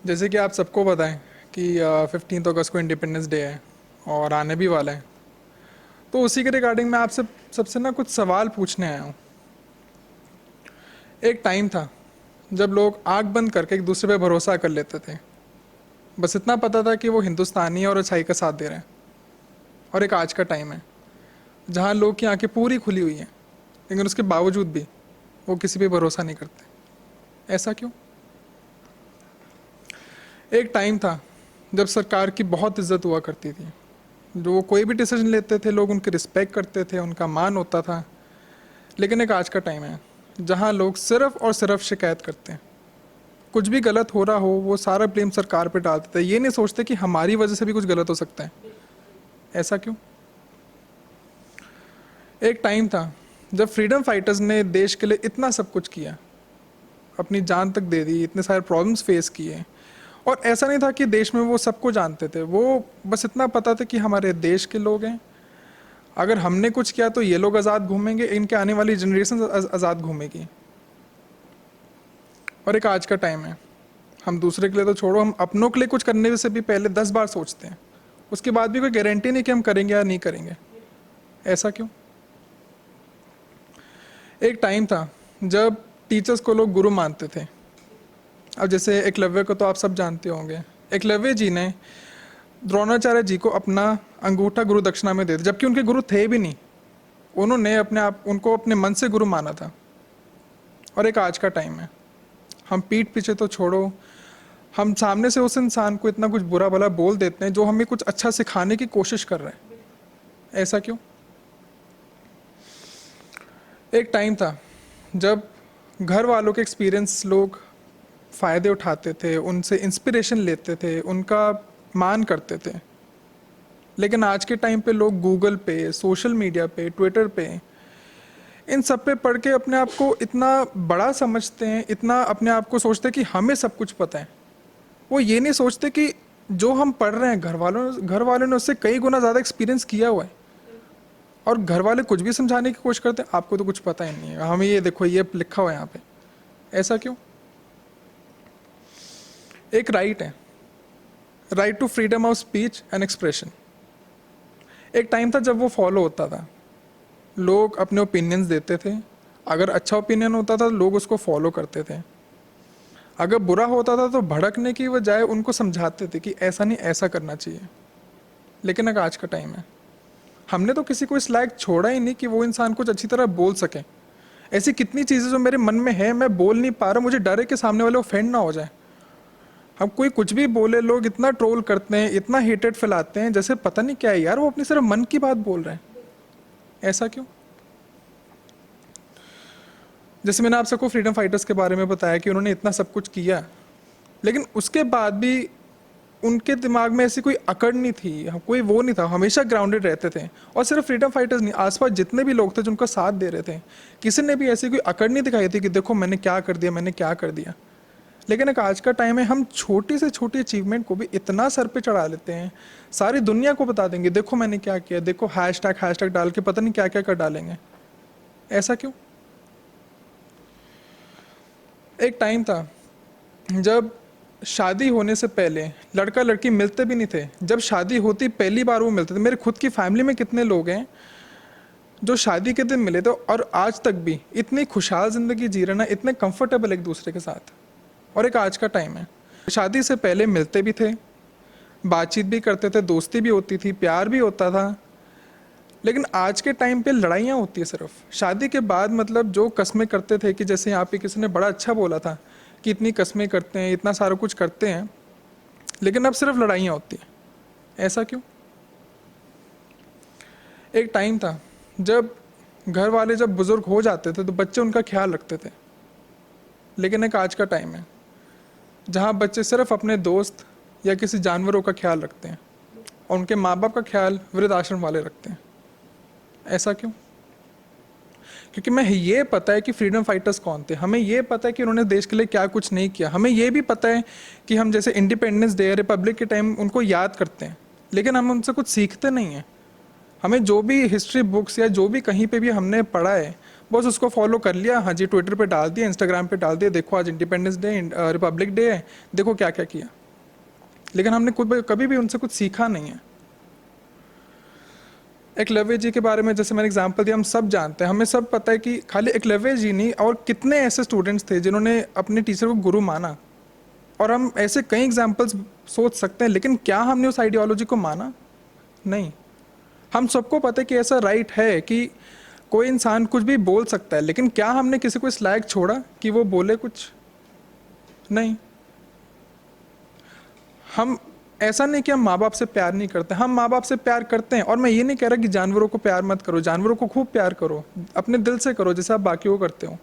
जैसे कि आप सबको पता है कि 15 अगस्त को इंडिपेंडेंस डे है और आने भी वाला है। तो उसी के रिगार्डिंग मैं आपसे सबसे ना कुछ सवाल पूछने आया हूँ। एक टाइम था जब लोग आंख बंद करके एक दूसरे पे भरोसा कर लेते थे। बस इतना पता था कि वो हिंदुस्तानी है और अच्छाई का साथ दे रहे हैं। और एक आज का टाइम है जहाँ लोग की आंखें पूरी खुली हुई हैं, लेकिन उसके बावजूद भी वो किसी पे भरोसा नहीं करते। ऐसा क्यों? एक टाइम था जब सरकार की बहुत इज्जत हुआ करती थी। जो वो कोई भी डिसीजन लेते थे लोग उनकी रिस्पेक्ट करते थे, उनका मान होता था। लेकिन एक आज का टाइम है जहाँ लोग सिर्फ और सिर्फ शिकायत करते हैं। कुछ भी गलत हो रहा हो वो सारा ब्लेम सरकार पे डाल देते हैं। ये नहीं सोचते कि हमारी वजह से भी कुछ गलत हो सकता है। ऐसा क्यों? एक टाइम था जब फ्रीडम फाइटर्स ने देश के लिए इतना सब कुछ किया, अपनी जान तक दे दी, इतने सारे प्रॉब्लम्स फेस किए। और ऐसा नहीं था कि देश में वो सबको जानते थे, वो बस इतना पता था कि हमारे देश के लोग हैं, अगर हमने कुछ किया तो ये लोग आज़ाद घूमेंगे, इनके आने वाली जनरेशन आज़ाद घूमेगी। और एक आज का टाइम है, हम दूसरे के लिए तो छोड़ो, हम अपनों के लिए कुछ करने से भी पहले 10 बार सोचते हैं। उसके बाद भी कोई गारंटी नहीं कि हम करेंगे या नहीं करेंगे। ऐसा क्यों? एक टाइम था जब टीचर्स को लोग गुरु मानते थे। अब जैसे एकलव्य को तो आप सब जानते होंगे। एकलव्य जी ने द्रोणाचार्य जी को अपना अंगूठा गुरु दक्षिणा में दे दिया, जबकि उनके गुरु थे भी नहीं। उन्होंने उनको अपने मन से गुरु माना था। और एक आज का टाइम है, हम पीठ पीछे तो छोड़ो, हम सामने से उस इंसान को इतना कुछ बुरा भला बोल देते हैं जो हमें कुछ अच्छा सिखाने की कोशिश कर रहे हैं। ऐसा क्यों? एक टाइम था जब घर वालों के एक्सपीरियंस लोग फ़ायदे उठाते थे, उनसे इंस्पिरेशन लेते थे, उनका मान करते थे। लेकिन आज के टाइम पे लोग गूगल पे, सोशल मीडिया पे, ट्विटर पे, इन सब पे पढ़ के अपने आप को इतना बड़ा समझते हैं, इतना अपने आप को सोचते हैं कि हमें सब कुछ पता है। वो ये नहीं सोचते कि जो हम पढ़ रहे हैं घर वालों ने उससे कई गुना ज़्यादा एक्सपीरियंस किया हुआ है। और घर वाले कुछ भी समझाने की कोशिश करते हैं, आपको तो कुछ पता ही नहीं है, हमें ये देखो ये लिखा हुआ है यहाँ पे। ऐसा क्यों? एक राइट है, right to freedom of speech and expression. एक टाइम था जब वो फॉलो होता था, लोग अपने ओपिनियंस देते थे। अगर अच्छा ओपिनियन होता था लोग उसको फॉलो करते थे, अगर बुरा होता था तो भड़कने की बजाय उनको समझाते थे कि ऐसा नहीं ऐसा करना चाहिए। लेकिन अगर आज का टाइम है, हमने तो किसी को इस लायक छोड़ा ही नहीं कि वो इंसान कुछ अच्छी तरह बोल सके। ऐसी कितनी चीज़ें जो मेरे मन में है मैं बोल नहीं पा रहा, मुझे डर है कि सामने वाले ऑफेंड ना हो जाए। हम कोई कुछ भी बोले लोग इतना ट्रोल करते हैं, इतना हेटेड फैलाते हैं, जैसे पता नहीं क्या है यार, वो अपनी सिर्फ मन की बात बोल रहे हैं। ऐसा क्यों? जैसे मैंने आप सबको फ्रीडम फाइटर्स के बारे में बताया कि उन्होंने इतना सब कुछ किया, लेकिन उसके बाद भी उनके दिमाग में ऐसी कोई अकड़ नहीं थी, कोई वो नहीं था, हमेशा ग्राउंडेड रहते थे। और सिर्फ फ्रीडम फाइटर्स नहीं, आसपास जितने भी लोग थे जो उनका साथ दे रहे थे, किसी ने भी ऐसी कोई अकड़ नहीं दिखाई थी कि देखो मैंने क्या कर दिया, मैंने क्या कर दिया। लेकिन एक आज का टाइम है, हम छोटी से छोटी अचीवमेंट को भी इतना सर पे चढ़ा लेते हैं, सारी दुनिया को बता देंगे देखो मैंने क्या किया, देखो हैशटैग डाल के पता नहीं क्या क्या कर डालेंगे। ऐसा क्यों? एक टाइम था जब शादी होने से पहले लड़का लड़की मिलते भी नहीं थे, जब शादी होती पहली बार वो मिलते थे। मेरे खुद की फैमिली में कितने लोग हैं जो शादी के दिन मिले थे और आज तक भी इतनी खुशहाल ज़िंदगी जी रहे ना, इतने कंफर्टेबल एक दूसरे के साथ। और एक आज का टाइम है, शादी से पहले मिलते भी थे, बातचीत भी करते थे, दोस्ती भी होती थी, प्यार भी होता था। लेकिन आज के टाइम पे लड़ाइयाँ होती है सिर्फ शादी के बाद। मतलब जो कस्में करते थे कि जैसे यहाँ पे किसी ने बड़ा अच्छा बोला था कि इतनी कस्में करते हैं, इतना सारा कुछ करते हैं, लेकिन अब सिर्फ लड़ाइयाँ होती हैं। ऐसा क्यों? एक टाइम था जब घर वाले जब बुज़ुर्ग हो जाते थे तो बच्चे उनका ख्याल रखते थे। लेकिन एक आज का टाइम है जहाँ बच्चे सिर्फ अपने दोस्त या किसी जानवरों का ख्याल रखते हैं और उनके माँ बाप का ख्याल वृद्ध आश्रम वाले रखते हैं। ऐसा क्यों? क्योंकि मैं ये पता है कि फ्रीडम फाइटर्स कौन थे, हमें ये पता है कि उन्होंने देश के लिए क्या कुछ नहीं किया। हमें ये भी पता है कि हम जैसे इंडिपेंडेंस डे, रिपब्लिक के टाइम उनको याद करते हैं, लेकिन हम उनसे कुछ सीखते नहीं हैं। हमें जो भी हिस्ट्री बुक्स या जो भी कहीं पे भी हमने पढ़ा है बस उसको फॉलो कर लिया, हाँ जी ट्विटर पे डाल दिया, इंस्टाग्राम पे डाल दिया, देखो आज इंडिपेंडेंस डे, रिपब्लिक डे है, देखो क्या क्या किया। लेकिन हमने कभी भी उनसे कुछ सीखा नहीं है। एकलव्य जी के बारे में जैसे मैंने एग्जांपल दिया, हम सब जानते हैं, हमें सब पता है कि खाली एकलव्य जी नहीं और कितने ऐसे स्टूडेंट्स थे जिन्होंने अपने टीचर को गुरु माना। और हम ऐसे कई एग्जांपल्स सोच सकते हैं, लेकिन क्या हमने उस आइडियोलॉजी को माना? नहीं। हम सबको पता है कि ऐसा राइट है कि कोई इंसान कुछ भी बोल सकता है, लेकिन क्या हमने किसी को इस लायक छोड़ा कि वो बोले कुछ? नहीं। हम ऐसा नहीं कि हम माँ बाप से प्यार नहीं करते, हम माँ बाप से प्यार करते हैं। और मैं ये नहीं कह रहा कि जानवरों को प्यार मत करो, जानवरों को खूब प्यार करो, अपने दिल से करो जैसे आप बाकियों को करते हो।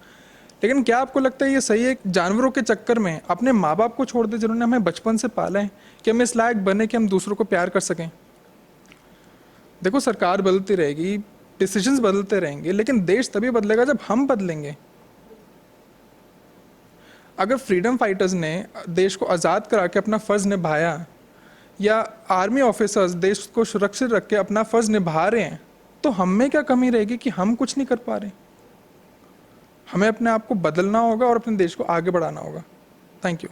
लेकिन क्या आपको लगता है ये सही है जानवरों के चक्कर में अपने माँ बाप को छोड़ दे जिन्होंने हमें बचपन से पाला है, कि हम इस लायक बने कि हम दूसरों को प्यार कर सकें? देखो सरकार बदलती रहेगी, डिसीजंस बदलते रहेंगे, लेकिन देश तभी बदलेगा जब हम बदलेंगे। अगर फ्रीडम फाइटर्स ने देश को आज़ाद करा के अपना फ़र्ज़ निभाया, या आर्मी ऑफिसर्स देश को सुरक्षित रख के अपना फ़र्ज़ निभा रहे हैं, तो हम में क्या कमी रहेगी कि हम कुछ नहीं कर पा रहे? हमें अपने आप को बदलना होगा और अपने देश को आगे बढ़ाना होगा। Thank you.